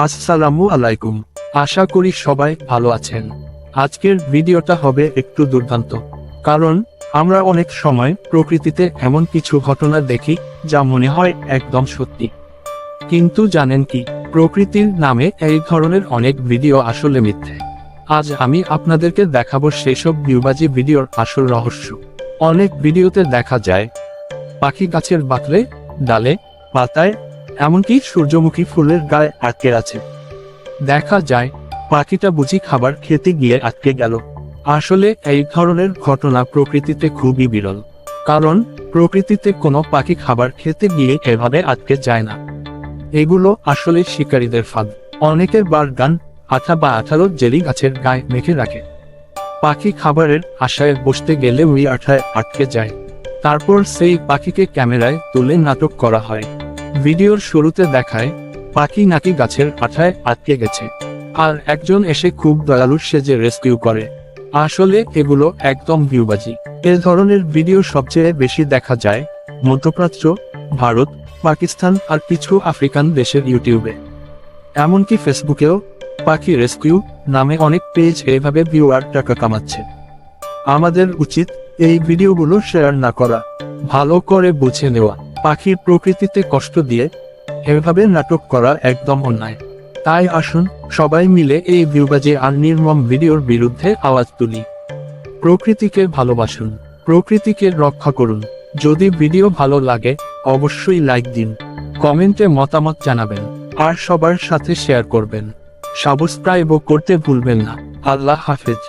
আসসালামু আলাইকুম। আশা করি সবাই ভালো আছেন। আজকের ভিডিওটা হবে একটু দুর্দান্ত, কারণ আমরা অনেক সময় প্রকৃতিতে এমন কিছু ঘটনা দেখি যা মনে হয় একদম সত্যি। কিন্তু জানেন কি, প্রকৃতির নামে এই ধরনের অনেক ভিডিও আসলে মিথ্যে। আজ আমি আপনাদেরকে দেখাবো সেসব ভিউবাজি ভিডিওর আসল রহস্য। অনেক ভিডিওতে দেখা যায় পাখি গাছের বাকলে, ডালে, পাতায়, এমনকি সূর্যমুখী ফুলের গায়ে আটকে আছে। দেখা যায় পাখিটা বুঝি খাবার খেতে গিয়ে আটকে গেল। আসলে এই ধরনের ঘটনা প্রকৃতিতে খুবই বিরল, কারণ প্রকৃতিতে কোনো পাখি খাবার খেতে গিয়ে এভাবে আটকে যায় না। এগুলো আসলে শিকারীদের ফাঁদ। অনেকের বারগান, আঠা বা আঠালো জেলি গাছের গায়ে মেখে রাখে। পাখি খাবারের আশায় বসতে গেলে ওই আঠায় আটকে যায়। তারপর সেই পাখিকে ক্যামেরায় তুলে নাটক করা হয়। ভিডিওর শুরুতে দেখায় পাখি নাকি গাছের আঠায় আটকে গেছে, আর একজন এসে খুব দয়ালু সেজে রেস্কিউ করে। আসলে এগুলো একদম ভিউবাজি। এ ধরনের ভিডিও সবচেয়ে বেশি দেখা যায় মধ্যপ্রাচ্য, ভারত, পাকিস্তান আর কিছু আফ্রিকান দেশের ইউটিউবে। এমনকি ফেসবুকেও পাখি রেস্কিউ নামে অনেক পেজ এভাবে ভিউয়ার টাকা কামাচ্ছে। আমাদের উচিত এই ভিডিওগুলো শেয়ার না করা, ভালো করে বুঝে নেওয়া। পাখির প্রকৃতিতে কষ্ট দিয়ে এভাবে নাটক করা একদম অন্যায়। তাই আসুন সবাই মিলে এই ভিউবাজি আর নির্মম ভিডিওর বিরুদ্ধে আওয়াজ তুলি। প্রকৃতিকে ভালোবাসুন, প্রকৃতিকে রক্ষা করুন। যদি ভিডিও ভালো লাগে অবশ্যই লাইক দিন, কমেন্টে মতামত জানাবেন, আর সবার সাথে শেয়ার করবেন। সাবস্ক্রাইবও করতে ভুলবেন না। আল্লাহ হাফেজ।